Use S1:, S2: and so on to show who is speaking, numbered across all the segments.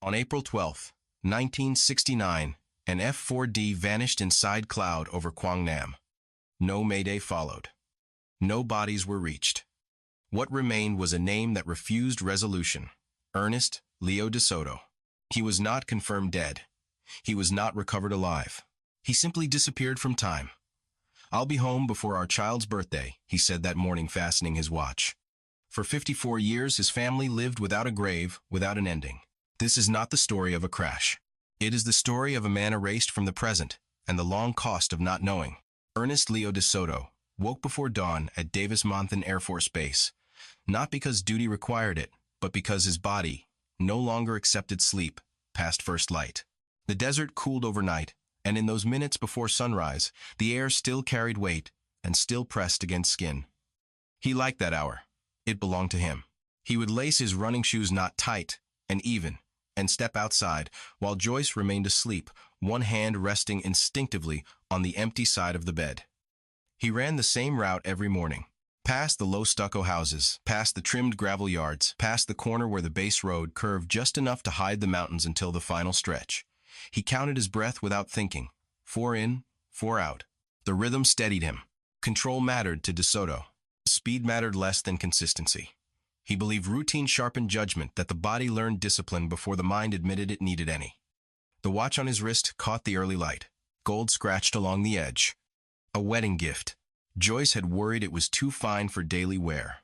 S1: On April 12, 1969, an F-4D vanished inside cloud over Quảng Nam. No Mayday followed. No bodies were reached. What remained was a name that refused resolution: Ernest Leo de Soto. He was not confirmed dead. He was not recovered alive. He simply disappeared from time. "I'll be home before our child's birthday," he said that morning, fastening his watch. For 54 years, his family lived without a grave, without an ending. This is not the story of a crash. It is the story of a man erased from the present, and the long cost of not knowing. Ernest Leo de Soto woke before dawn at Davis-Monthan Air Force Base, not because duty required it, but because his body no longer accepted sleep past first light. The desert cooled overnight, and in those minutes before sunrise, the air still carried weight and still pressed against skin. He liked that hour. It belonged to him. He would lace his running shoes not tight and even, and step outside, while Joyce remained asleep, one hand resting instinctively on the empty side of the bed. He ran the same route every morning, past the low stucco houses, past the trimmed gravel yards, past the corner where the base road curved just enough to hide the mountains until the final stretch. He counted his breath without thinking. 4 in, 4 out. The rhythm steadied him. Control mattered to De Soto. Speed mattered less than consistency. He believed routine sharpened judgment, that the body learned discipline before the mind admitted it needed any. The watch on his wrist caught the early light, gold scratched along the edge. A wedding gift. Joyce had worried it was too fine for daily wear.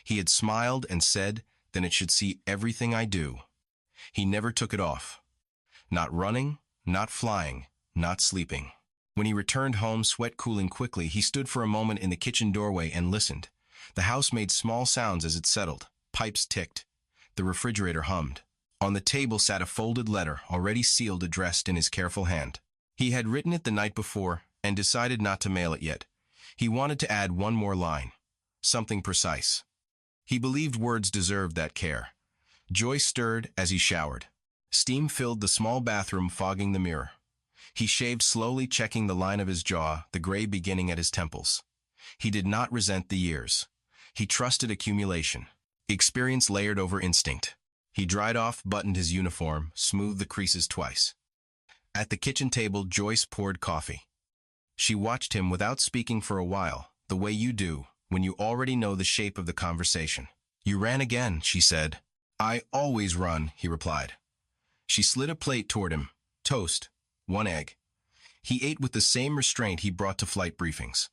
S1: He had smiled and said, "Then it should see everything I do." He never took it off. Not running, not flying, not sleeping. When he returned home, sweat cooling quickly, he stood for a moment in the kitchen doorway and listened. The house made small sounds as it settled. Pipes ticked. The refrigerator hummed. On the table sat a folded letter, already sealed, addressed in his careful hand. He had written it the night before and decided not to mail it yet. He wanted to add one more line, something precise. He believed words deserved that care. Joyce stirred as he showered. Steam filled the small bathroom, fogging the mirror. He shaved slowly, checking the line of his jaw, the gray beginning at his temples. He did not resent the years. He trusted accumulation. Experience layered over instinct. He dried off, buttoned his uniform, smoothed the creases twice. At the kitchen table, Joyce poured coffee. She watched him without speaking for a while, the way you do when you already know the shape of the conversation. "You ran again," she said. "I always run," he replied. She slid a plate toward him. Toast, 1 egg. He ate with the same restraint he brought to flight briefings.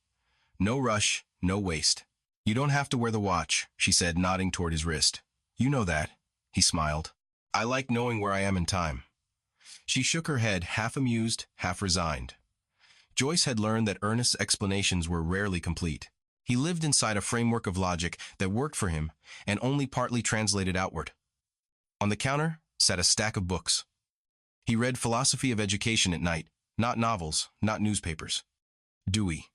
S1: No rush, no waste. "You don't have to wear the watch," she said, nodding toward his wrist. "You know that." He smiled. "I like knowing where I am in time." She shook her head, half amused, half resigned. Joyce had learned that Ernest's explanations were rarely complete. He lived inside a framework of logic that worked for him and only partly translated outward. On the counter sat a stack of books. He read philosophy of education at night, not novels, not newspapers. Dewey,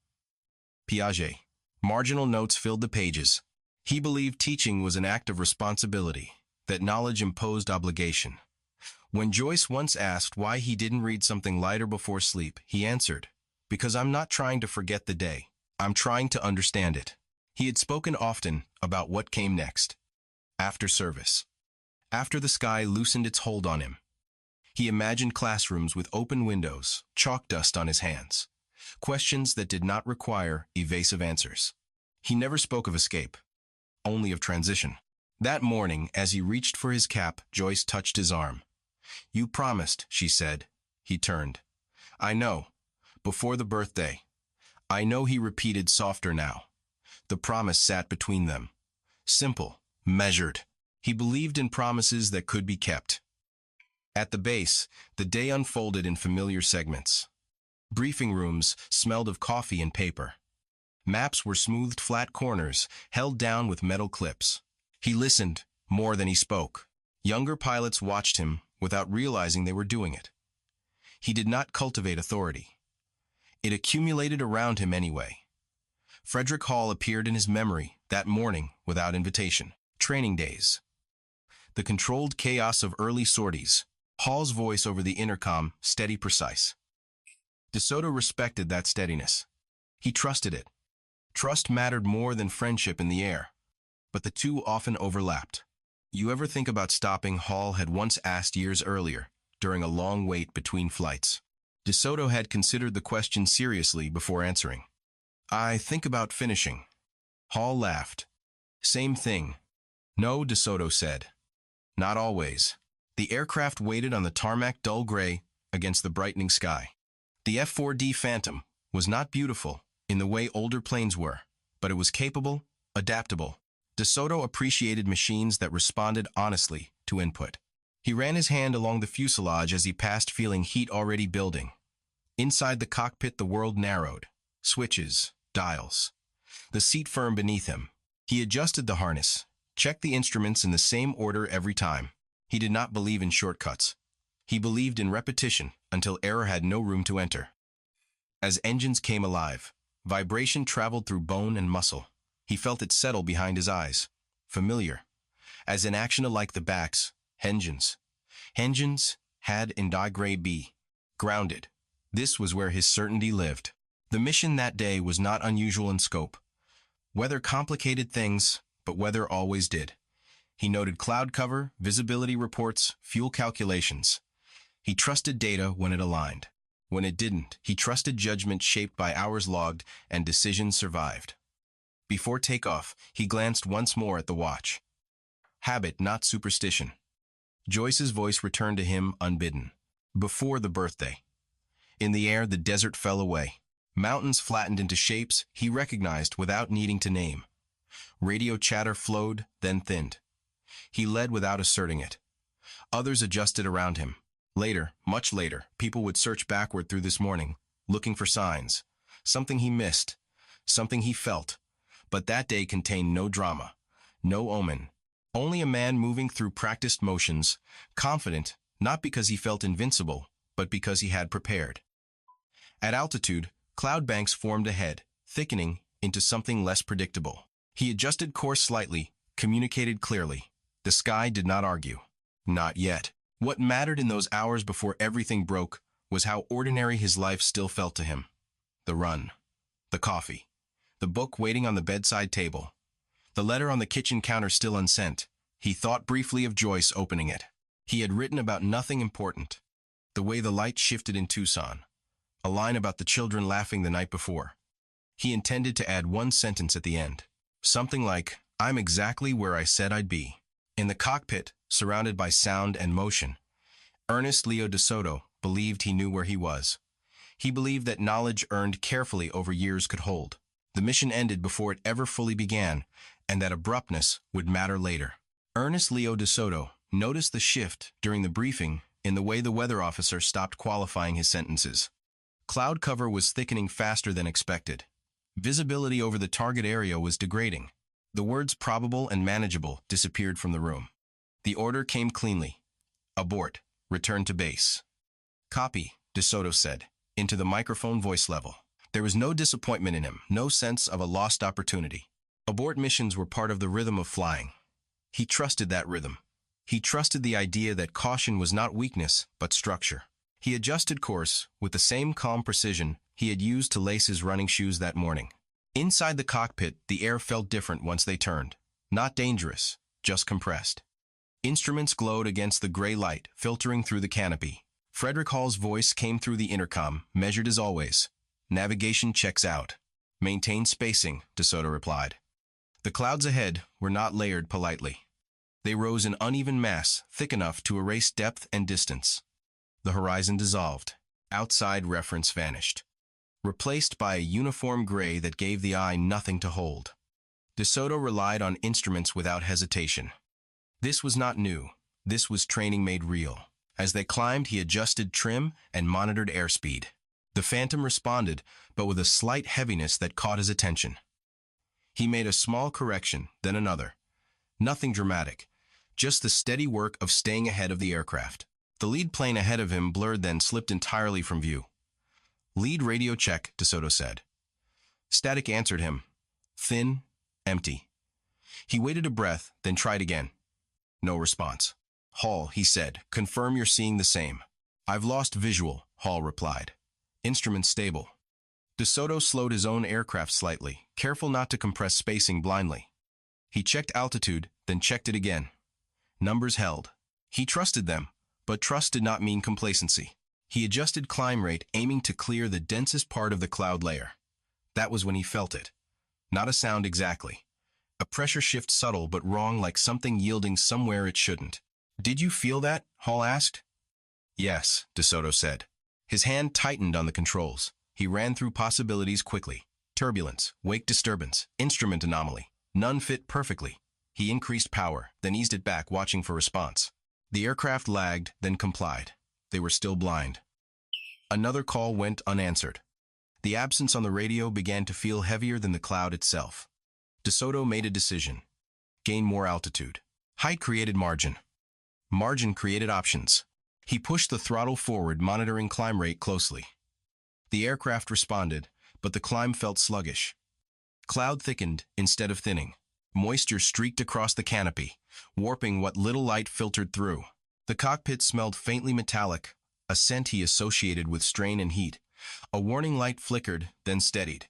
S1: Piaget. Marginal notes filled the pages. He believed teaching was an act of responsibility, that knowledge imposed obligation. When Joyce once asked why he didn't read something lighter before sleep, he answered, "Because I'm not trying to forget the day. I'm trying to understand it." He had spoken often about what came next. After service. After the sky loosened its hold on him. He imagined classrooms with open windows, chalk dust on his hands. Questions that did not require evasive answers. He never spoke of escape, only of transition. That morning, as he reached for his cap, Joyce touched his arm. "You promised," she said. He turned. "I know. Before the birthday." "I know," he repeated, softer now. The promise sat between them. Simple, measured. He believed in promises that could be kept. At the base, the day unfolded in familiar segments. Briefing rooms smelled of coffee and paper. Maps were smoothed flat corners, held down with metal clips. He listened more than he spoke. Younger pilots watched him without realizing they were doing it. He did not cultivate authority. It accumulated around him anyway. Frederick Hall appeared in his memory that morning without invitation. Training days. The controlled chaos of early sorties. Hall's voice over the intercom, steady, precise. De Soto respected that steadiness. He trusted it. Trust mattered more than friendship in the air, but the two often overlapped. You ever think about stopping? Hall had once asked years earlier, during a long wait between flights. DeSoto had considered the question seriously before answering. I think about finishing. Hall laughed. Same thing. No, DeSoto said. Not always. The aircraft waited on the tarmac, dull gray, against the brightening sky. The F-4D Phantom was not beautiful in the way older planes were, but it was capable, adaptable. DeSoto appreciated machines that responded honestly to input. He ran his hand along the fuselage as he passed, feeling heat already building. Inside the cockpit, the world narrowed. Switches, dials. The seat firm beneath him. He adjusted the harness, checked the instruments in the same order every time. He did not believe in shortcuts. He believed in repetition until error had no room to enter. As engines came alive, vibration traveled through bone and muscle. He felt it settle behind his eyes. Familiar. As in action like the backs, engines. Engines had in digrade be. Grounded. This was where his certainty lived. The mission that day was not unusual in scope. Weather complicated things, but weather always did. He noted cloud cover, visibility reports, fuel calculations. He trusted data when it aligned. When it didn't, he trusted judgment shaped by hours logged and decisions survived. Before takeoff, he glanced once more at the watch. Habit, not superstition. Joyce's voice returned to him unbidden. Before the birthday. In the air, the desert fell away. Mountains flattened into shapes he recognized without needing to name. Radio chatter flowed, then thinned. He led without asserting it. Others adjusted around him. Later, much later, people would search backward through this morning, looking for signs. Something he missed. Something he felt. But that day contained no drama, no omen. Only a man moving through practiced motions, confident, not because he felt invincible, but because he had prepared. At altitude, cloud banks formed ahead, thickening into something less predictable. He adjusted course slightly, communicated clearly. The sky did not argue. Not yet. What mattered in those hours before everything broke was how ordinary his life still felt to him. The run. The coffee. The book waiting on the bedside table. The letter on the kitchen counter still unsent. He thought briefly of Joyce opening it. He had written about nothing important. The way the light shifted in Tucson. A line about the children laughing the night before. He intended to add one sentence at the end. Something like, I'm exactly where I said I'd be. In the cockpit, surrounded by sound and motion, Ernest Leo DeSoto believed he knew where he was. He believed that knowledge earned carefully over years could hold. The mission ended before it ever fully began, and that abruptness would matter later. Ernest Leo DeSoto noticed the shift during the briefing in the way the weather officer stopped qualifying his sentences. Cloud cover was thickening faster than expected. Visibility over the target area was degrading. The words probable and manageable disappeared from the room. The order came cleanly. Abort. Return to base. Copy, DeSoto said, into the microphone voice level. There was no disappointment in him, no sense of a lost opportunity. Abort missions were part of the rhythm of flying. He trusted that rhythm. He trusted the idea that caution was not weakness, but structure. He adjusted course with the same calm precision he had used to lace his running shoes that morning. Inside the cockpit, the air felt different once they turned. Not dangerous, just compressed. Instruments glowed against the gray light, filtering through the canopy. Frederick Hall's voice came through the intercom, measured as always. Navigation checks out. Maintain spacing, DeSoto replied. The clouds ahead were not layered politely. They rose in uneven mass, thick enough to erase depth and distance. The horizon dissolved. Outside reference vanished, replaced by a uniform gray that gave the eye nothing to hold. DeSoto relied on instruments without hesitation. This was not new. This was training made real. As they climbed, he adjusted trim and monitored airspeed. The Phantom responded, but with a slight heaviness that caught his attention. He made a small correction, then another. Nothing dramatic, just the steady work of staying ahead of the aircraft. The lead plane ahead of him blurred, then slipped entirely from view. Lead radio check, DeSoto said. Static answered him. Thin, empty. He waited a breath, then tried again. No response. Hall, he said, confirm you're seeing the same. I've lost visual, Hall replied. Instruments stable. DeSoto slowed his own aircraft slightly, careful not to compress spacing blindly. He checked altitude, then checked it again. Numbers held. He trusted them, but trust did not mean complacency. He adjusted climb rate, aiming to clear the densest part of the cloud layer. That was when he felt it. Not a sound exactly. A pressure shift subtle but wrong, like something yielding somewhere it shouldn't. "Did you feel that?" Hall asked. "Yes," DeSoto said. His hand tightened on the controls. He ran through possibilities quickly. Turbulence, wake disturbance, instrument anomaly. None fit perfectly. He increased power, then eased it back, watching for response. The aircraft lagged, then complied. They were still blind. Another call went unanswered. The absence on the radio began to feel heavier than the cloud itself. DeSoto made a decision. Gain more altitude. Height created margin. Margin created options. He pushed the throttle forward, monitoring climb rate closely. The aircraft responded, but the climb felt sluggish. Cloud thickened instead of thinning. Moisture streaked across the canopy, warping what little light filtered through. The cockpit smelled faintly metallic, a scent he associated with strain and heat. A warning light flickered, then steadied.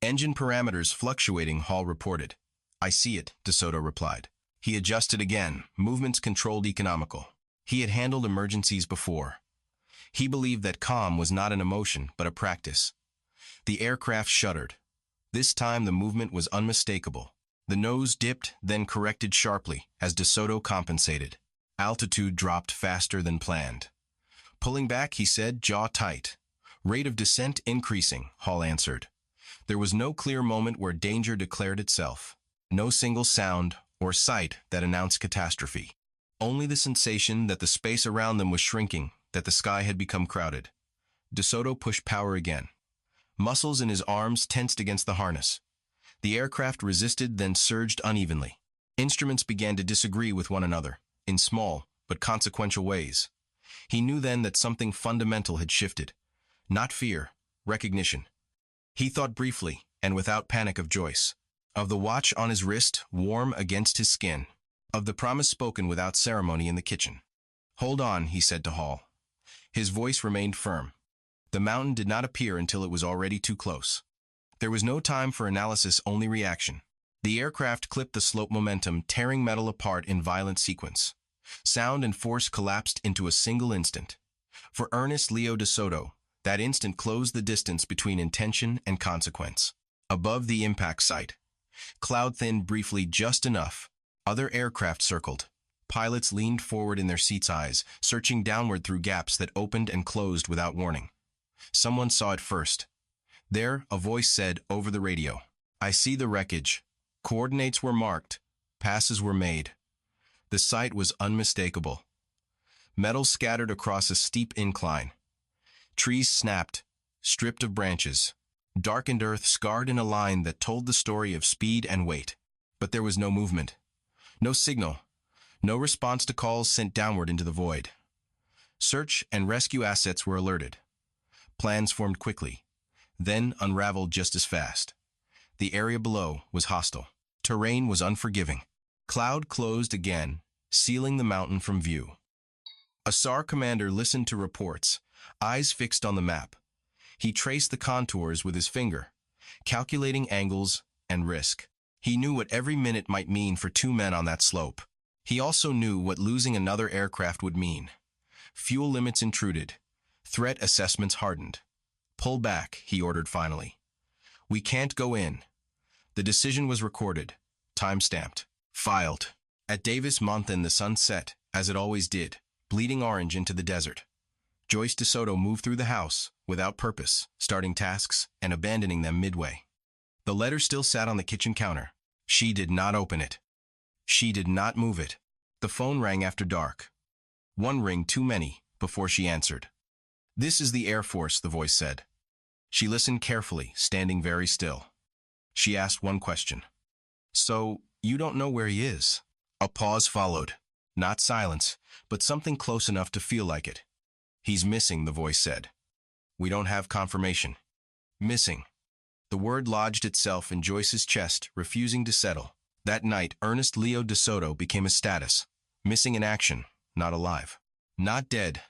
S1: "Engine parameters fluctuating," Hall reported. "I see it," DeSoto replied. He adjusted again, movements controlled, economical. He had handled emergencies before. He believed that calm was not an emotion, but a practice. The aircraft shuddered. This time the movement was unmistakable. The nose dipped, then corrected sharply, as DeSoto compensated. Altitude dropped faster than planned. "Pulling back," he said, jaw tight. "Rate of descent increasing," Hall answered. There was no clear moment where danger declared itself. No single sound or sight that announced catastrophe. Only the sensation that the space around them was shrinking, that the sky had become crowded. DeSoto pushed power again. Muscles in his arms tensed against the harness. The aircraft resisted, then surged unevenly. Instruments began to disagree with one another, in small but consequential ways. He knew then that something fundamental had shifted. Not fear, recognition. He thought briefly, and without panic, of Joyce. Of the watch on his wrist, warm against his skin. Of the promise spoken without ceremony in the kitchen. "Hold on," he said to Hall. His voice remained firm. The mountain did not appear until it was already too close. There was no time for analysis, only reaction. The aircraft clipped the slope momentum, tearing metal apart in violent sequence. Sound and force collapsed into a single instant. For Ernest Leo DeSoto, that instant closed the distance between intention and consequence. Above the impact site, cloud thinned briefly, just enough. Other aircraft circled. Pilots leaned forward in their seats, eyes searching downward through gaps that opened and closed without warning. Someone saw it first. There, a voice said over the radio, "I see the wreckage. Coordinates were marked. Passes were made." The sight was unmistakable. Metal scattered across a steep incline. Trees snapped, stripped of branches. Darkened earth scarred in a line that told the story of speed and weight. But there was no movement. No signal. No response to calls sent downward into the void. Search and rescue assets were alerted. Plans formed quickly, then unraveled just as fast. The area below was hostile. Terrain was unforgiving. Cloud closed again, sealing the mountain from view. A SAR commander listened to reports, eyes fixed on the map. He traced the contours with his finger, calculating angles and risk. He knew what every minute might mean for two men on that slope. He also knew what losing another aircraft would mean. Fuel limits intruded. Threat assessments hardened. "Pull back," he ordered finally. "We can't go in." The decision was recorded, time-stamped, filed. At Davis Monthan the sun set, as it always did, bleeding orange into the desert. Joyce DeSoto moved through the house, without purpose, starting tasks and abandoning them midway. The letter still sat on the kitchen counter. She did not open it. She did not move it. The phone rang after dark. One ring too many, before she answered. "This is the Air Force," the voice said. She listened carefully, standing very still. She asked one question. "So, you don't know where he is?" A pause followed. Not silence, but something close enough to feel like it. "He's missing," the voice said. "We don't have confirmation." Missing. The word lodged itself in Joyce's chest, refusing to settle. That night, Ernest Leo DeSoto became a status. Missing in action, not alive. Not dead.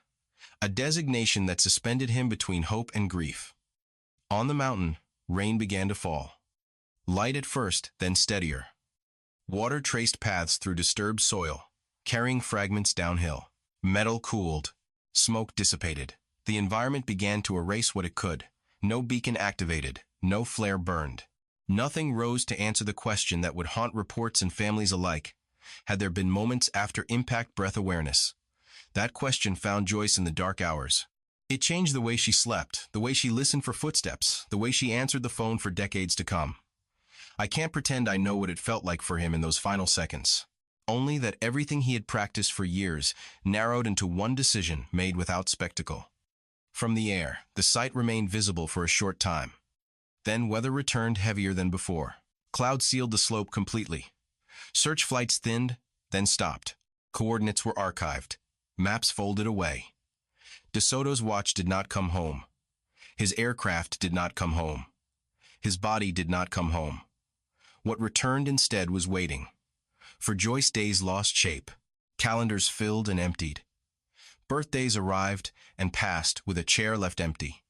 S1: A designation that suspended him between hope and grief. On the mountain, rain began to fall. Light at first, then steadier. Water traced paths through disturbed soil. carrying fragments downhill. Metal cooled. Smoke dissipated. The environment began to erase what it could. No beacon activated. No flare burned. Nothing rose to answer the question that would haunt reports and families alike. Had there been moments after impact breath awareness? That question found Joyce in the dark hours. It changed the way she slept, the way she listened for footsteps, the way she answered the phone for decades to come. I can't pretend I know what it felt like for him in those final seconds. Only that everything he had practiced for years narrowed into one decision made without spectacle. From the air, the sight remained visible for a short time. Then weather returned heavier than before. Clouds sealed the slope completely. Search flights thinned, then stopped. Coordinates were archived. Maps folded away. De Soto's watch did not come home. His aircraft did not come home. His body did not come home. What returned instead was waiting. For Joyce, days lost shape. Calendars filled and emptied. Birthdays arrived and passed with a chair left empty.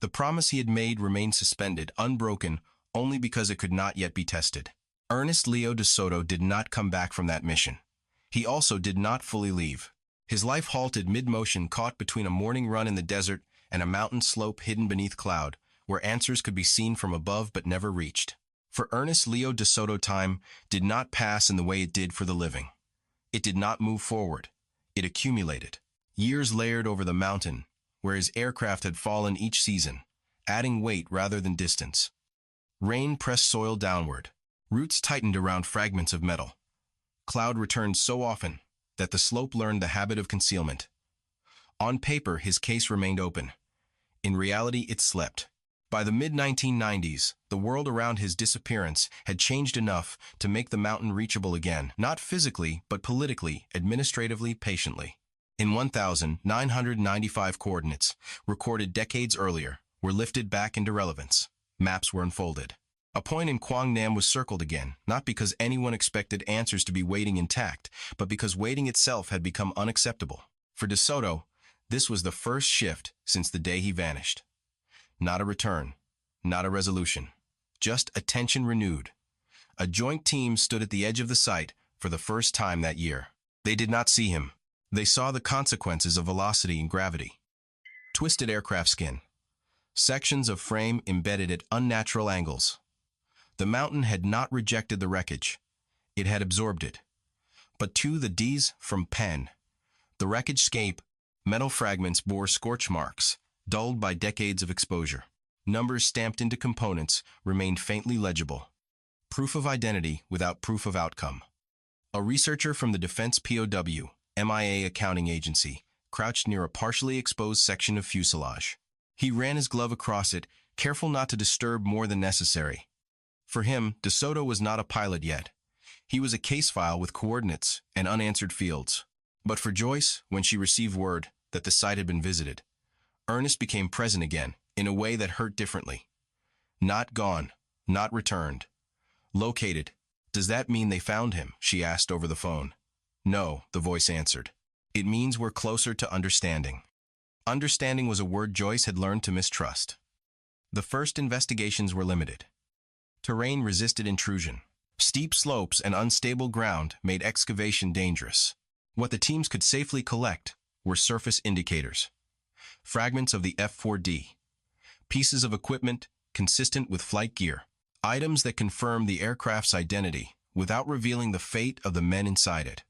S1: The promise he had made remained suspended, unbroken, only because it could not yet be tested. Ernest Leo de Soto did not come back from that mission. He also did not fully leave. His life halted mid-motion, caught between a morning run in the desert and a mountain slope hidden beneath cloud, where answers could be seen from above but never reached. For Ernest Leo de Soto, time did not pass in the way it did for the living. It did not move forward. It accumulated. Years layered over the mountain, where his aircraft had fallen each season, adding weight rather than distance. Rain pressed soil downward. Roots tightened around fragments of metal. Cloud returned so often that the slope learned the habit of concealment. On paper, his case remained open. In reality, it slept. By the mid-1990s, the world around his disappearance had changed enough to make the mountain reachable again, not physically, but politically, administratively, patiently. In 1,995 coordinates, recorded decades earlier, were lifted back into relevance. Maps were unfolded. A point in Quảng Nam was circled again, not because anyone expected answers to be waiting intact, but because waiting itself had become unacceptable. For De Soto, this was the first shift since the day he vanished. Not a return, not a resolution, just attention renewed. A joint team stood at the edge of the site for the first time that year. They did not see him. They saw the consequences of velocity and gravity. Twisted aircraft skin. Sections of frame embedded at unnatural angles. The mountain had not rejected the wreckage. It had absorbed it. But to the D's from Penn, the wreckage scape, metal fragments bore scorch marks, dulled by decades of exposure. Numbers stamped into components remained faintly legible. Proof of identity without proof of outcome. A researcher from the Defense POW, MIA accounting agency, crouched near a partially exposed section of fuselage. He ran his glove across it, careful not to disturb more than necessary. For him, De Soto was not a pilot yet. He was a case file with coordinates and unanswered fields. But for Joyce, when she received word that the site had been visited, Ernest became present again, in a way that hurt differently. Not gone, not returned. Located. Does that mean they found him? She asked over the phone. No, the voice answered. It means we're closer to understanding. Understanding was a word Joyce had learned to mistrust. The first investigations were limited. Terrain resisted intrusion. Steep slopes and unstable ground made excavation dangerous. What the teams could safely collect were surface indicators. Fragments of the F-4D. Pieces of equipment consistent with flight gear. Items that confirmed the aircraft's identity without revealing the fate of the men inside it.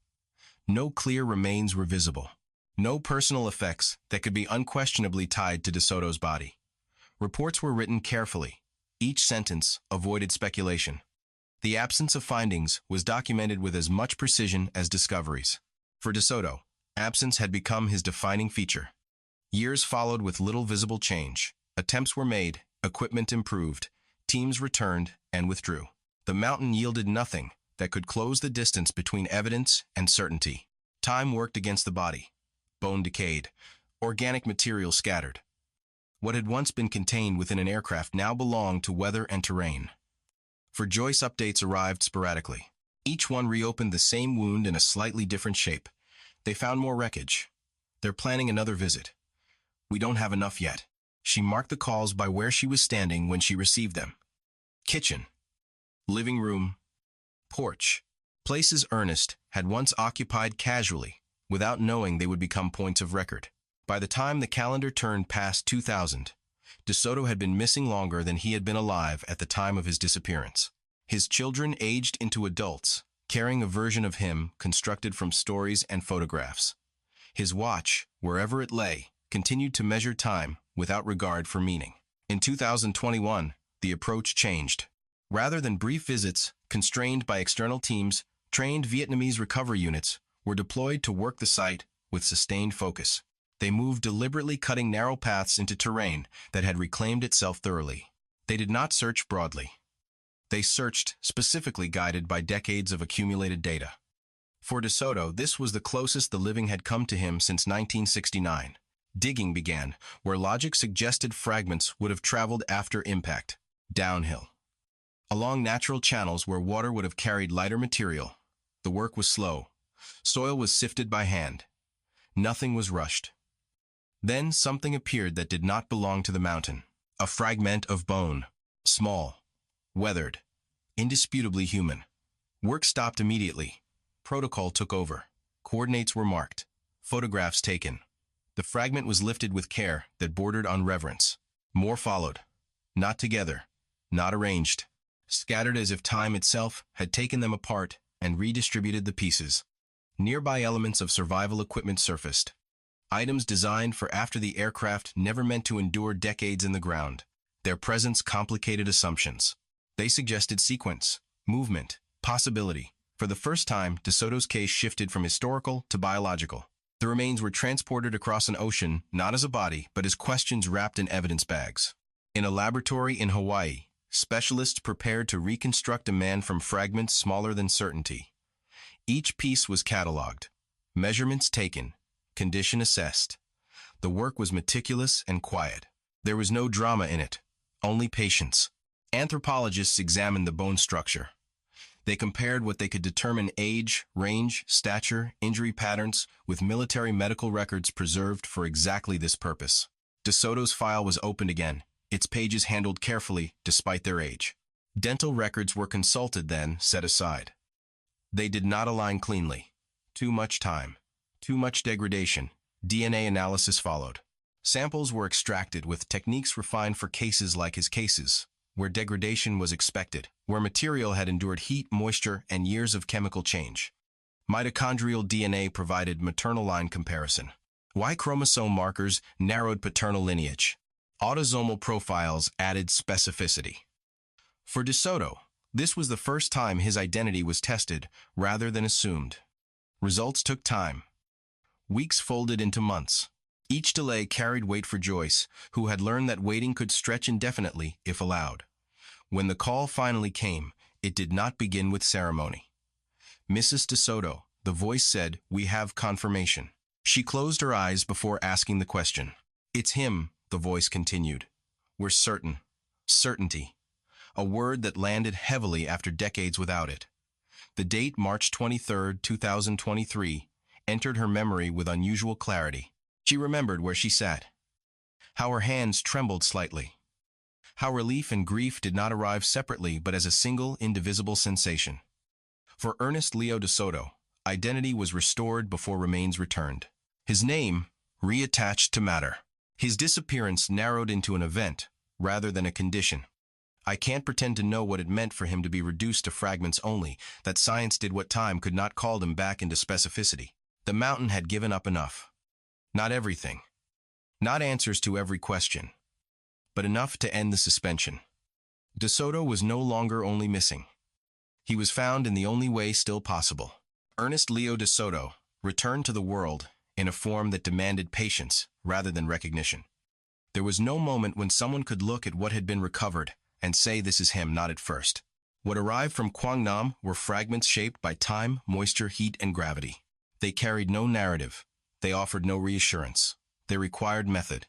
S1: No clear remains were visible. No personal effects that could be unquestionably tied to De Soto's body. Reports were written carefully. Each sentence avoided speculation. The absence of findings was documented with as much precision as discoveries. For De Soto, absence had become his defining feature. Years followed with little visible change. Attempts were made, equipment improved, teams returned and withdrew. The mountain yielded nothing that could close the distance between evidence and certainty. Time worked against the body. Bone decayed. Organic material scattered. What had once been contained within an aircraft now belonged to weather and terrain. For Joyce, updates arrived sporadically. Each one reopened the same wound in a slightly different shape. They found more wreckage. They're planning another visit. We don't have enough yet. She marked the calls by where she was standing when she received them. Kitchen. Living room. Porch. Places Ernest had once occupied casually, without knowing they would become points of record. By the time the calendar turned past 2000, De Soto had been missing longer than he had been alive at the time of his disappearance. His children aged into adults, carrying a version of him constructed from stories and photographs. His watch, wherever it lay, continued to measure time without regard for meaning. In 2021, the approach changed. Rather than brief visits, constrained by external teams, trained Vietnamese recovery units were deployed to work the site with sustained focus. They moved deliberately, cutting narrow paths into terrain that had reclaimed itself thoroughly. They did not search broadly. They searched, specifically guided by decades of accumulated data. For De Soto, this was the closest the living had come to him since 1969. Digging began, where logic suggested fragments would have traveled after impact, downhill. Along natural channels where water would have carried lighter material, the work was slow. Soil was sifted by hand. Nothing was rushed. Then something appeared that did not belong to the mountain. A fragment of bone. Small. Weathered. Indisputably human. Work stopped immediately. Protocol took over. Coordinates were marked. Photographs taken. The fragment was lifted with care that bordered on reverence. More followed. Not together. Not arranged. Scattered as if time itself had taken them apart and redistributed the pieces. Nearby elements of survival equipment surfaced. Items designed for after the aircraft never meant to endure decades in the ground. Their presence complicated assumptions. They suggested sequence, movement, possibility. For the first time, De Soto's case shifted from historical to biological. The remains were transported across an ocean, not as a body, but as questions wrapped in evidence bags. In a laboratory in Hawaii, specialists prepared to reconstruct a man from fragments smaller than certainty. Each piece was catalogued, measurements taken, condition assessed. The work was meticulous and quiet. There was no drama in it, only patience. Anthropologists examined the bone structure. They compared what they could determine age, range, stature, injury patterns with military medical records preserved for exactly this purpose. De Soto's file was opened again, its pages handled carefully despite their age. Dental records were consulted, then set aside. They did not align cleanly. Too much time. Too much degradation. DNA analysis followed. Samples were extracted with techniques refined for cases like his cases, where degradation was expected, where material had endured heat, moisture, and years of chemical change. Mitochondrial DNA provided maternal line comparison. Y chromosome markers narrowed paternal lineage. Autosomal profiles added specificity. For De Soto, this was the first time his identity was tested rather than assumed. Results took time. Weeks folded into months. Each delay carried weight for Joyce, who had learned that waiting could stretch indefinitely if allowed. When the call finally came, it did not begin with ceremony. "Mrs. De Soto," the voice said, "we have confirmation." She closed her eyes before asking the question. "It's him," the voice continued. "We're certain." Certainty. A word that landed heavily after decades without it. The date, March 23, 2023, entered her memory with unusual clarity. She remembered where she sat, how her hands trembled slightly, how relief and grief did not arrive separately but as a single, indivisible sensation. For Ernest Leo De Soto, identity was restored before remains returned. His name reattached to matter. His disappearance narrowed into an event rather than a condition. I can't pretend to know what it meant for him to be reduced to fragments only, that science did what time could not call him back into specificity. The mountain had given up enough. Not everything. Not answers to every question. But enough to end the suspension. De Soto was no longer only missing. He was found in the only way still possible. Ernest Leo De Soto returned to the world in a form that demanded patience rather than recognition. There was no moment when someone could look at what had been recovered and say this is him, not at first. What arrived from Quảng Nam were fragments shaped by time, moisture, heat, and gravity. They carried no narrative. They offered no reassurance. They required method.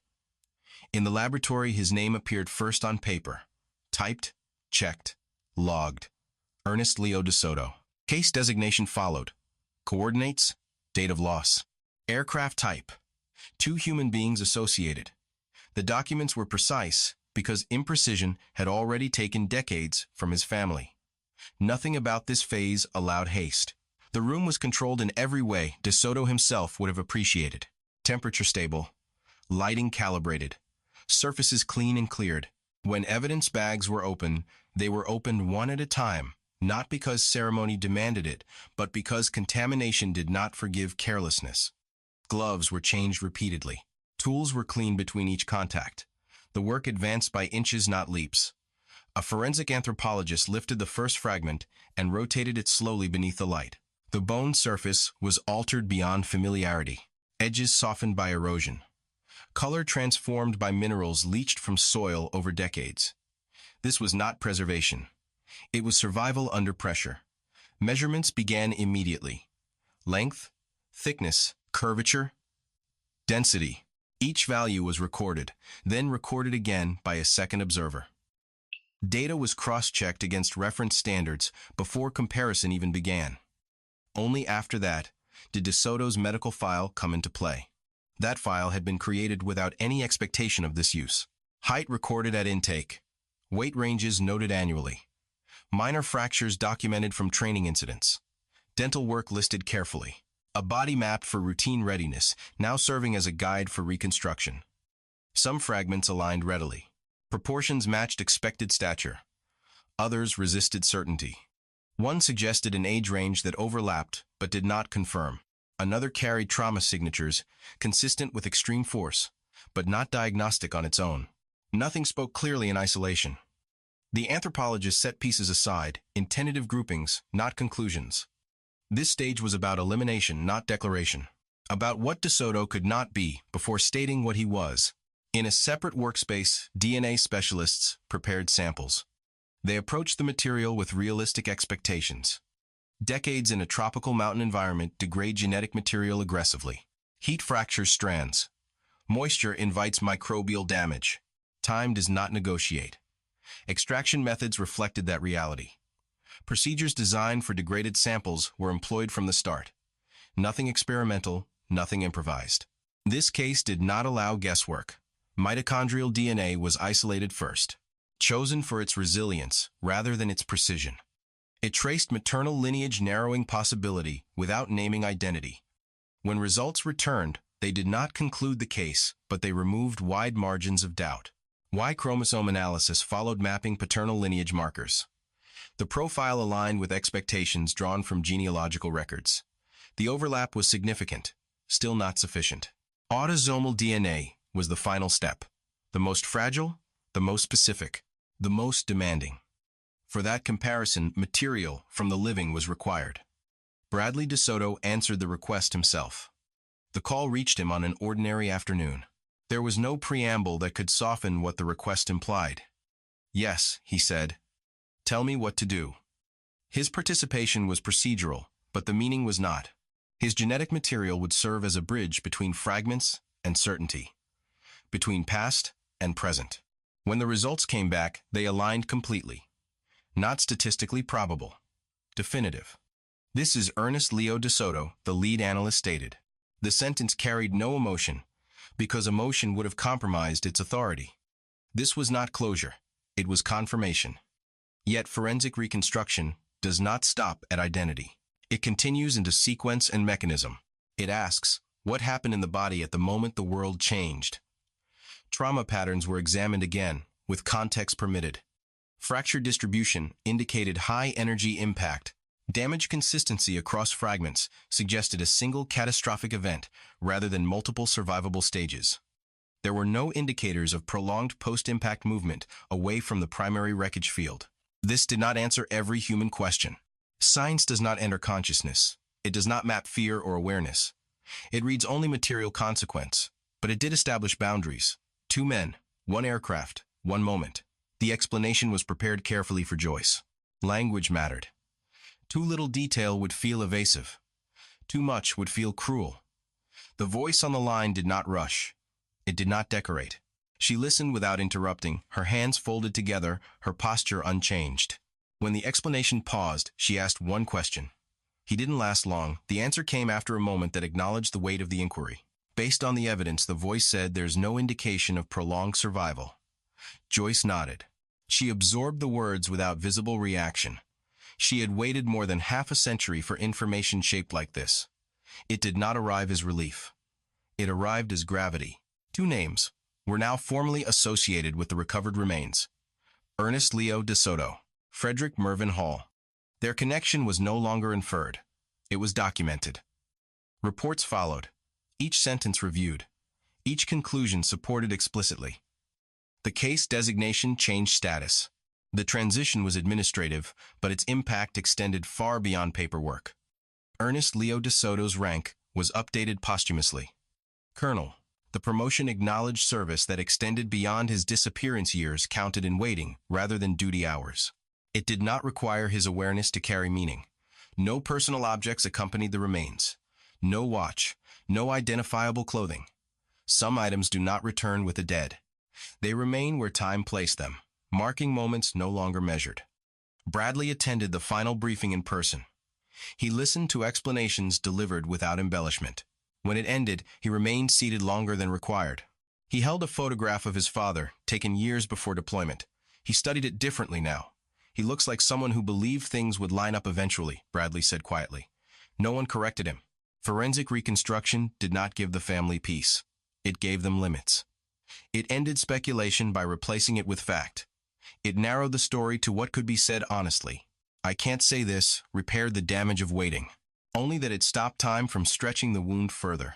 S1: In the laboratory, his name appeared first on paper. Typed, checked, logged. Ernest Leo De Soto. Case designation followed. Coordinates, date of loss. Aircraft type. 2 human beings associated. The documents were precise because imprecision had already taken decades from his family. Nothing about this phase allowed haste. The room was controlled in every way De Soto himself would have appreciated. Temperature stable, lighting calibrated, surfaces clean and cleared. When evidence bags were opened, they were opened one at a time, not because ceremony demanded it, but because contamination did not forgive carelessness. Gloves were changed repeatedly. Tools were cleaned between each contact. The work advanced by inches, not leaps. A forensic anthropologist lifted the first fragment and rotated it slowly beneath the light. The bone surface was altered beyond familiarity, edges softened by erosion, color transformed by minerals leached from soil over decades. This was not preservation. It was survival under pressure. Measurements began immediately. Length, thickness, curvature, density. Each value was recorded, then recorded again by a second observer. Data was cross-checked against reference standards before comparison even began. Only after that did De Soto's medical file come into play. That file had been created without any expectation of this use. Height recorded at intake. Weight ranges noted annually. Minor fractures documented from training incidents. Dental work listed carefully. A body mapped for routine readiness, now serving as a guide for reconstruction. Some fragments aligned readily. Proportions matched expected stature. Others resisted certainty. One suggested an age range that overlapped but did not confirm. Another carried trauma signatures, consistent with extreme force, but not diagnostic on its own. Nothing spoke clearly in isolation. The anthropologist set pieces aside, in tentative groupings, not conclusions. This stage was about elimination, not declaration. About what De Soto could not be before stating what he was. In a separate workspace, DNA specialists prepared samples. They approached the material with realistic expectations. Decades in a tropical mountain environment degrade genetic material aggressively. Heat fractures strands. Moisture invites microbial damage. Time does not negotiate. Extraction methods reflected that reality. Procedures designed for degraded samples were employed from the start. Nothing experimental, nothing improvised. This case did not allow guesswork. Mitochondrial DNA was isolated first, chosen for its resilience rather than its precision. It traced maternal lineage narrowing possibility without naming identity. When results returned, they did not conclude the case, but they removed wide margins of doubt. Y chromosome analysis followed mapping paternal lineage markers. The profile aligned with expectations drawn from genealogical records. The overlap was significant, still not sufficient. Autosomal DNA was the final step. The most fragile, the most specific, the most demanding. For that comparison, material from the living was required. Bradley De Soto answered the request himself. The call reached him on an ordinary afternoon. There was no preamble that could soften what the request implied. "Yes," he said. "Tell me what to do." His participation was procedural, but the meaning was not. His genetic material would serve as a bridge between fragments and certainty, between past and present. When the results came back, they aligned completely. Not statistically probable, definitive. "This is Ernest Leo De Soto," the lead analyst stated. The sentence carried no emotion, because emotion would have compromised its authority. This was not closure, it was confirmation. Yet forensic reconstruction does not stop at identity. It continues into sequence and mechanism. It asks, what happened in the body at the moment the world changed? Trauma patterns were examined again, with context permitted. Fracture distribution indicated high energy impact. Damage consistency across fragments suggested a single catastrophic event rather than multiple survivable stages. There were no indicators of prolonged post-impact movement away from the primary wreckage field. This did not answer every human question. Science does not enter consciousness. It does not map fear or awareness. It reads only material consequence, but it did establish boundaries. 2 men, 1 aircraft, 1 moment. The explanation was prepared carefully for Joyce. Language mattered. Too little detail would feel evasive. Too much would feel cruel. The voice on the line did not rush. It did not decorate. She listened without interrupting, her hands folded together, her posture unchanged. When the explanation paused, she asked one question. He didn't last long. The answer came after a moment that acknowledged the weight of the inquiry. Based on the evidence, the voice said there's no indication of prolonged survival. Joyce nodded. She absorbed the words without visible reaction. She had waited more than half a century for information shaped like this. It did not arrive as relief. It arrived as gravity. 2 names were now formally associated with the recovered remains: Ernest Leo de Soto, Frederick Mervyn Hall. Their connection was no longer inferred. It was documented. Reports followed, each sentence reviewed, each conclusion supported explicitly. The case designation changed status. The transition was administrative, but its impact extended far beyond paperwork. Ernest Leo de Soto's rank was updated posthumously. Colonel. The promotion acknowledged service that extended beyond his disappearance years counted in waiting rather than duty hours. It did not require his awareness to carry meaning. No personal objects accompanied the remains. No watch, no identifiable clothing. Some items do not return with the dead. They remain where time placed them, marking moments no longer measured. Bradley attended the final briefing in person. He listened to explanations delivered without embellishment. When it ended, he remained seated longer than required. He held a photograph of his father, taken years before deployment. He studied it differently now. He looks like someone who believed things would line up eventually, Bradley said quietly. No one corrected him. Forensic reconstruction did not give the family peace. It gave them limits. It ended speculation by replacing it with fact. It narrowed the story to what could be said honestly. I can't say this repaired the damage of waiting, only that it stopped time from stretching the wound further.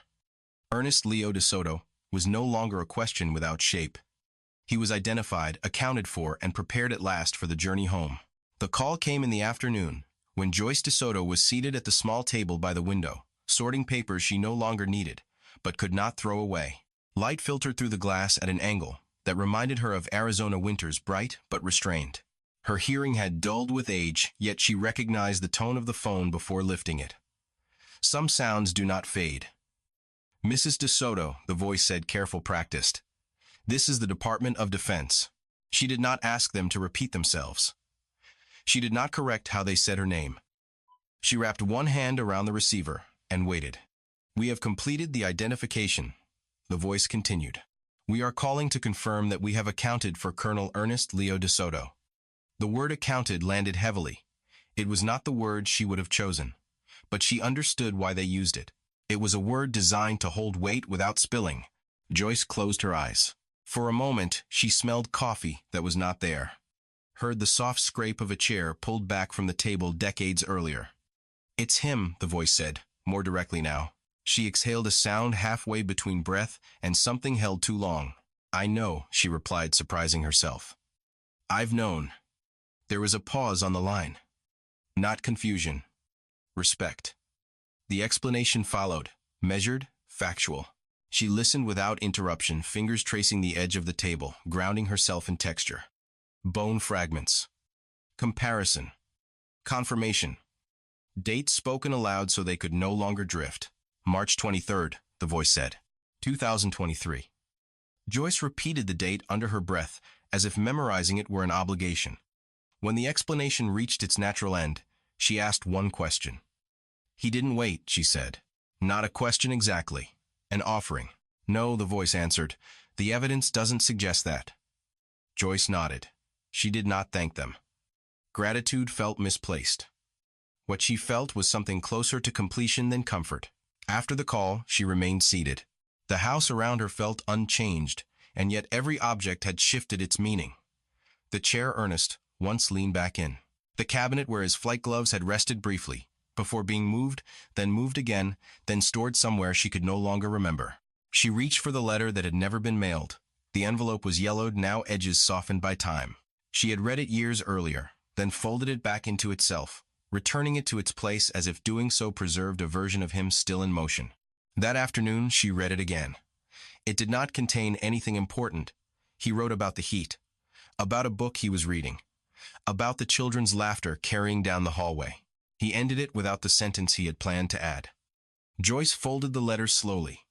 S1: Ernest Leo de Soto was no longer a question without shape. He was identified, accounted for, and prepared at last for the journey home. The call came in the afternoon, when Joyce de Soto was seated at the small table by the window, sorting papers she no longer needed, but could not throw away. Light filtered through the glass at an angle that reminded her of Arizona winters, bright but restrained. Her hearing had dulled with age, yet she recognized the tone of the phone before lifting it. Some sounds do not fade. Mrs. de Soto, the voice said, careful practiced. This is the Department of Defense. She did not ask them to repeat themselves. She did not correct how they said her name. She wrapped one hand around the receiver and waited. We have completed the identification, the voice continued. We are calling to confirm that we have accounted for Colonel Ernest Leo de Soto. The word accounted landed heavily. It was not the word she would have chosen, but she understood why they used it. It was a word designed to hold weight without spilling. Joyce closed her eyes. For a moment, she smelled coffee that was not there. Heard the soft scrape of a chair pulled back from the table decades earlier. It's him, the voice said, more directly now. She exhaled a sound halfway between breath and something held too long. I know, she replied, surprising herself. I've known. There was a pause on the line. Not confusion. Respect. The explanation followed, measured, factual. She listened without interruption, fingers tracing the edge of the table, grounding herself in texture. Bone fragments. Comparison. Confirmation. Dates spoken aloud so they could no longer drift. March 23rd, the voice said. 2023. Joyce repeated the date under her breath, as if memorizing it were an obligation. When the explanation reached its natural end, she asked one question. He didn't wait, she said. Not a question exactly. An offering. No, the voice answered. The evidence doesn't suggest that. Joyce nodded. She did not thank them. Gratitude felt misplaced. What she felt was something closer to completion than comfort. After the call, she remained seated. The house around her felt unchanged, and yet every object had shifted its meaning. The chair Ernest once leaned back in. The cabinet where his flight gloves had rested briefly, before being moved again, then stored somewhere she could no longer remember. She reached for the letter that had never been mailed. The envelope was yellowed, now edges softened by time. She had read it years earlier, then folded it back into itself, returning it to its place as if doing so preserved a version of him still in motion. That afternoon, she read it again. It did not contain anything important. He wrote about the heat, about a book he was reading, about the children's laughter carrying down the hallway. He ended it without the sentence he had planned to add. Joyce folded the letter slowly.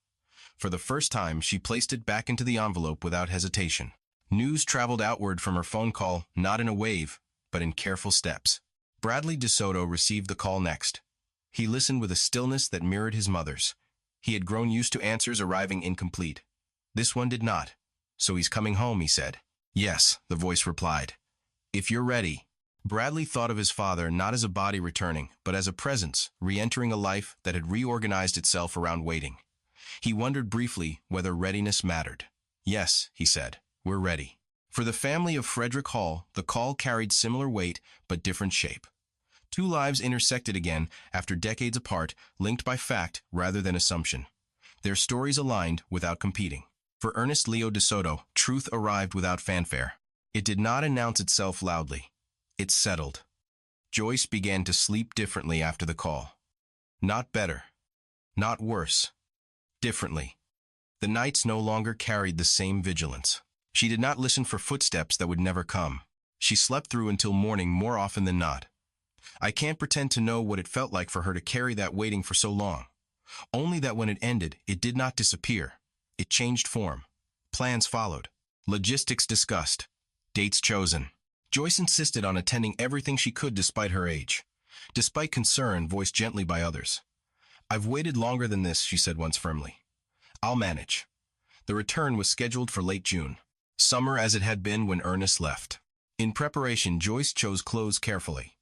S1: For the first time, she placed it back into the envelope without hesitation. News traveled outward from her phone call, not in a wave, but in careful steps. Bradley de Soto received the call next. He listened with a stillness that mirrored his mother's. He had grown used to answers arriving incomplete. This one did not. So he's coming home, he said. Yes, the voice replied. If you're ready. Bradley thought of his father not as a body returning, but as a presence, re-entering a life that had reorganized itself around waiting. He wondered briefly whether readiness mattered. Yes, he said, we're ready. For the family of Frederick Hall, the call carried similar weight, but different shape. Two lives intersected again after decades apart, linked by fact rather than assumption. Their stories aligned without competing. For Ernest Leo de Soto, truth arrived without fanfare. It did not announce itself loudly. It settled. Joyce began to sleep differently after the call. Not better. Not worse. Differently. The nights no longer carried the same vigilance. She did not listen for footsteps that would never come. She slept through until morning more often than not. I can't pretend to know what it felt like for her to carry that waiting for so long. Only that when it ended, it did not disappear. It changed form. Plans followed. Logistics discussed. Dates chosen. Joyce insisted on attending everything she could despite her age. Despite concern voiced gently by others. I've waited longer than this, she said once firmly. I'll manage. The return was scheduled for late June. Summer as it had been when Ernest left. In preparation, Joyce chose clothes carefully.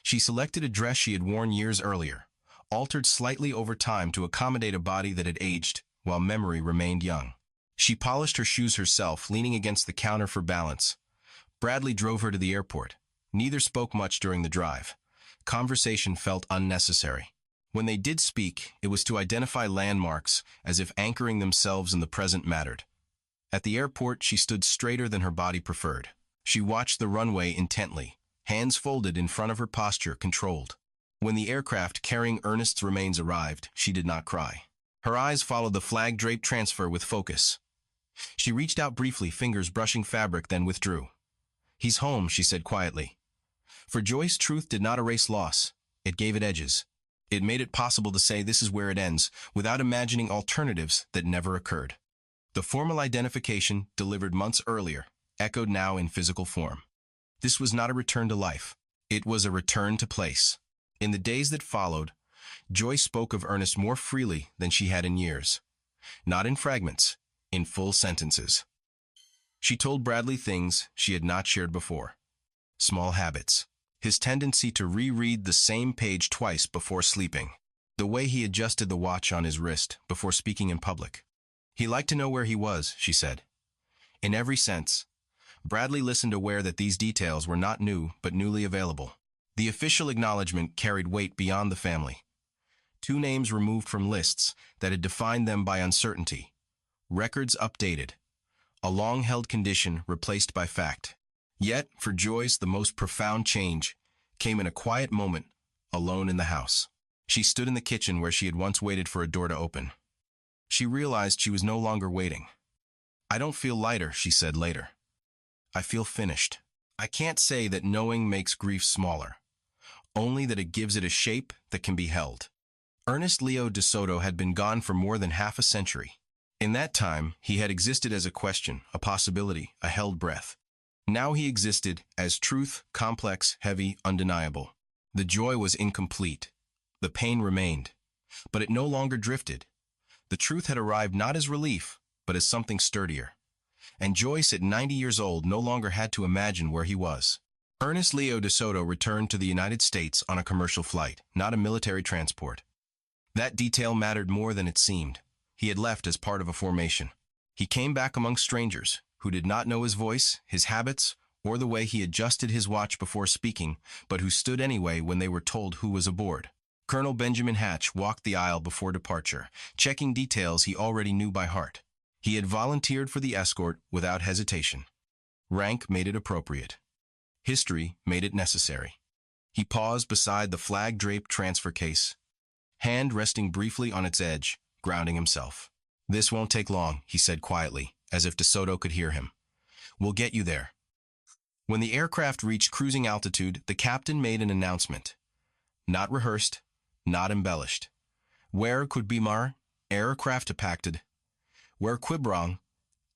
S1: She selected a dress she had worn years earlier, altered slightly over time to accommodate a body that had aged, while memory remained young. She polished her shoes herself, leaning against the counter for balance. Bradley drove her to the airport. Neither spoke much during the drive. Conversation felt unnecessary. When they did speak, it was to identify landmarks, as if anchoring themselves in the present mattered. At the airport, she stood straighter than her body preferred. She watched the runway intently, hands folded in front of her, posture controlled. When the aircraft carrying Ernest's remains arrived, she did not cry. Her eyes followed the flag-draped transfer with focus. She reached out briefly, fingers brushing fabric, then withdrew. He's home, she said quietly. For Joyce, truth did not erase loss. It gave it edges. It made it possible to say this is where it ends, without imagining alternatives that never occurred. The formal identification, delivered months earlier, echoed now in physical form. This was not a return to life. It was a return to place. In the days that followed, Joyce spoke of Ernest more freely than she had in years. Not in fragments, in full sentences. She told Bradley things she had not shared before. Small habits. His tendency to reread the same page twice before sleeping. The way he adjusted the watch on his wrist before speaking in public. He liked to know where he was, she said. In every sense. Bradley listened, aware that these details were not new but newly available. The official acknowledgement carried weight beyond the family. Two names removed from lists that had defined them by uncertainty. Records updated. A long-held condition replaced by fact. Yet, for Joyce, the most profound change came in a quiet moment, alone in the house. She stood in the kitchen where she had once waited for a door to open. She realized she was no longer waiting. I don't feel lighter, she said later. I feel finished. I can't say that knowing makes grief smaller, only that it gives it a shape that can be held. Ernest Leo de Soto had been gone for more than half a century. In that time, he had existed as a question, a possibility, a held breath. Now he existed as truth, complex, heavy, undeniable. The joy was incomplete. The pain remained. But it no longer drifted. The truth had arrived not as relief, but as something sturdier. And Joyce, at 90 years old, no longer had to imagine where he was. Ernest Leo de Soto returned to the United States on a commercial flight, not a military transport. That detail mattered more than it seemed. He had left as part of a formation. He came back among strangers who did not know his voice, his habits, or the way he adjusted his watch before speaking, but who stood anyway when they were told who was aboard. Colonel Benjamin Hatch walked the aisle before departure, checking details he already knew by heart. He had volunteered for the escort without hesitation. Rank made it appropriate. History made it necessary. He paused beside the flag-draped transfer case, hand resting briefly on its edge, grounding himself. This won't take long, he said quietly, as if de Soto could hear him. We'll get you there. When the aircraft reached cruising altitude, the captain made an announcement. Not rehearsed, not embellished. Where could be mar, aircraft pacted. Where quibrong,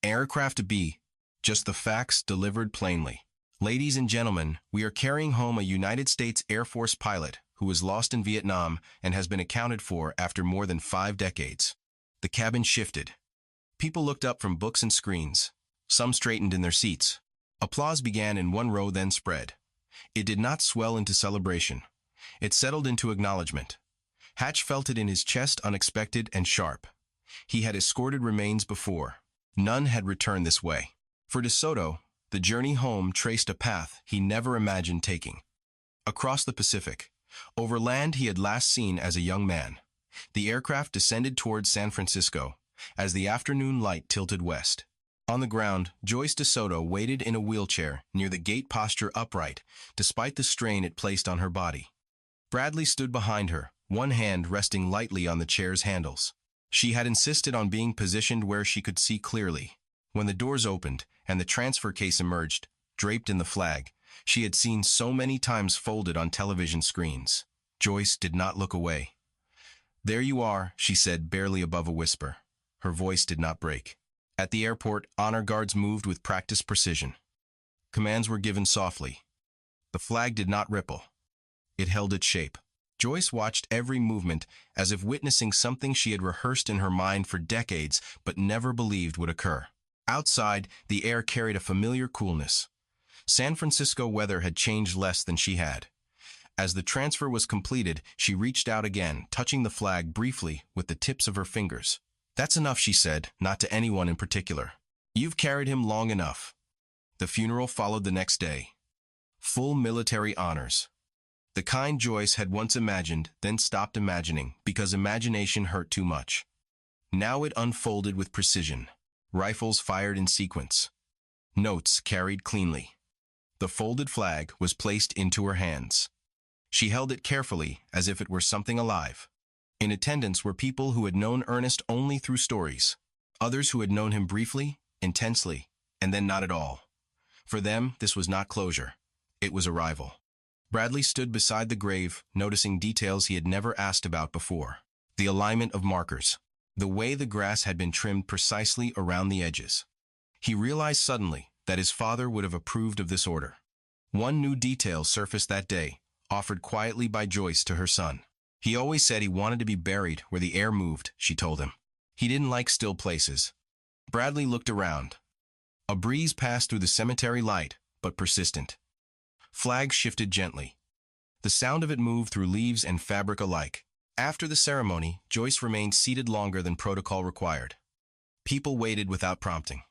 S1: aircraft be. Just the facts delivered plainly. Ladies and gentlemen, we are carrying home a United States Air Force pilot who was lost in Vietnam and has been accounted for after more than 5 decades. The cabin shifted. People looked up from books and screens. Some straightened in their seats. Applause began in one row, then spread. It did not swell into celebration. It settled into acknowledgement. Hatch felt it in his chest, unexpected and sharp. He had escorted remains before. None had returned this way. For De Soto, the journey home traced a path he never imagined taking. Across the Pacific, over land he had last seen as a young man, the aircraft descended towards San Francisco as the afternoon light tilted west. On the ground, Joyce De Soto waited in a wheelchair near the gate, posture upright, despite the strain it placed on her body. Bradley stood behind her, one hand resting lightly on the chair's handles. She had insisted on being positioned where she could see clearly. When the doors opened and the transfer case emerged, draped in the flag she had seen so many times folded on television screens, Joyce did not look away. "There you are," she said, barely above a whisper. Her voice did not break. At the airport, honor guards moved with practiced precision. Commands were given softly. The flag did not ripple. It held its shape. Joyce watched every movement as if witnessing something she had rehearsed in her mind for decades but never believed would occur. Outside, the air carried a familiar coolness. San Francisco weather had changed less than she had. As the transfer was completed, she reached out again, touching the flag briefly with the tips of her fingers. "That's enough," she said, not to anyone in particular. "You've carried him long enough." The funeral followed the next day. Full military honors. The kind Joyce had once imagined, then stopped imagining, because imagination hurt too much. Now it unfolded with precision. Rifles fired in sequence. Notes carried cleanly. The folded flag was placed into her hands. She held it carefully, as if it were something alive. In attendance were people who had known Ernest only through stories, others who had known him briefly, intensely, and then not at all. For them, this was not closure. It was arrival. Bradley stood beside the grave, noticing details he had never asked about before. The alignment of markers. The way the grass had been trimmed precisely around the edges. He realized suddenly that his father would have approved of this order. One new detail surfaced that day, offered quietly by Joyce to her son. He always said he wanted to be buried where the air moved, she told him. He didn't like still places. Bradley looked around. A breeze passed through the cemetery, light, but persistent. Flag shifted gently. The sound of it moved through leaves and fabric alike. After the ceremony, Joyce remained seated longer than protocol required. People waited without prompting.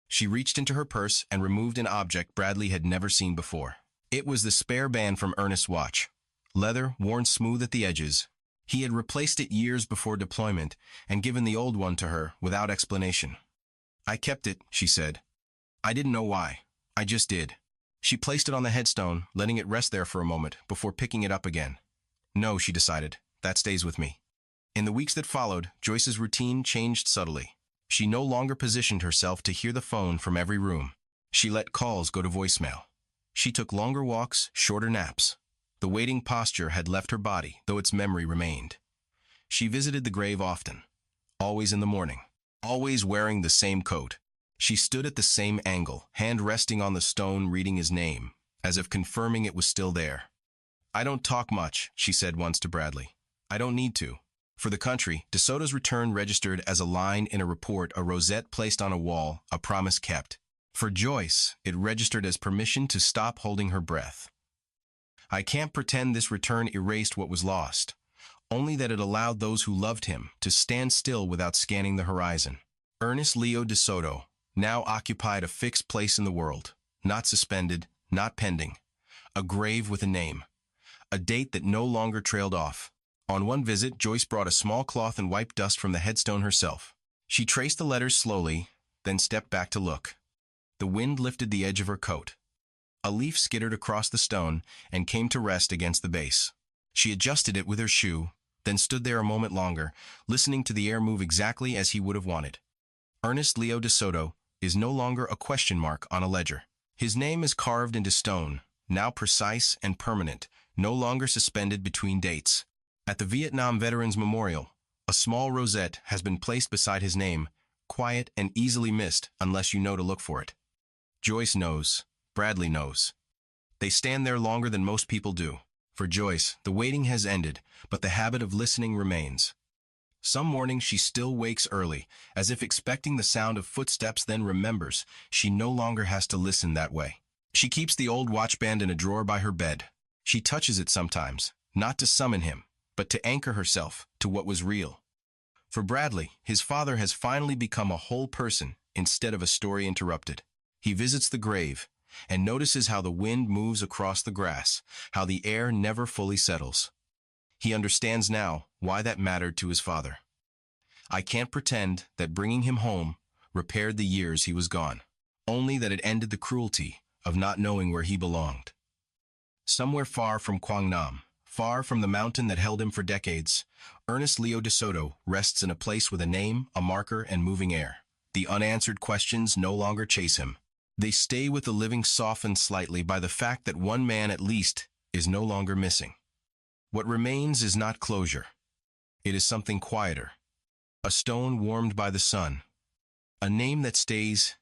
S1: She reached into her purse and removed an object Bradley had never seen before. It was the spare band from Ernest's watch. Leather, worn smooth at the edges. He had replaced it years before deployment and given the old one to her without explanation. "I kept it," she said. "I didn't know why. I just did." She placed it on the headstone, letting it rest there for a moment before picking it up again. "No," she decided, "that stays with me." In the weeks that followed, Joyce's routine changed subtly. She no longer positioned herself to hear the phone from every room. She let calls go to voicemail. She took longer walks, shorter naps. The waiting posture had left her body, though its memory remained. She visited the grave often, always in the morning, always wearing the same coat. She stood at the same angle, hand resting on the stone, reading his name, as if confirming it was still there. "I don't talk much," she said once to Bradley. "I don't need to." For the country, De Soto's return registered as a line in a report, a rosette placed on a wall, a promise kept. For Joyce, it registered as permission to stop holding her breath. "I can't pretend this return erased what was lost, only that it allowed those who loved him to stand still without scanning the horizon." Ernest Leo De Soto now occupied a fixed place in the world, not suspended, not pending. A grave with a name, a date that no longer trailed off. On one visit, Joyce brought a small cloth and wiped dust from the headstone herself. She traced the letters slowly, then stepped back to look. The wind lifted the edge of her coat. A leaf skittered across the stone and came to rest against the base. She adjusted it with her shoe, then stood there a moment longer, listening to the air move exactly as he would have wanted. Ernest Leo De Soto is no longer a question mark on a ledger. His name is carved into stone, now precise and permanent, no longer suspended between dates. At the Vietnam Veterans Memorial, a small rosette has been placed beside his name, quiet and easily missed unless you know to look for it. Joyce knows. Bradley knows. They stand there longer than most people do. For Joyce, the waiting has ended, but the habit of listening remains. Some mornings she still wakes early, as if expecting the sound of footsteps, then remembers she no longer has to listen that way. She keeps the old watchband in a drawer by her bed. She touches it sometimes, not to summon him, but to anchor herself to what was real. For Bradley, his father has finally become a whole person instead of a story interrupted. He visits the grave and notices how the wind moves across the grass, how the air never fully settles. He understands now why that mattered to his father. I can't pretend that bringing him home repaired the years he was gone, only that it ended the cruelty of not knowing where he belonged. Somewhere far from Quảng Nam, far from the mountain that held him for decades, Ernest Leo de Soto rests in a place with a name, a marker, and moving air. The unanswered questions no longer chase him. They stay with the living, softened slightly by the fact that one man at least is no longer missing. What remains is not closure. It is something quieter. A stone warmed by the sun. A name that stays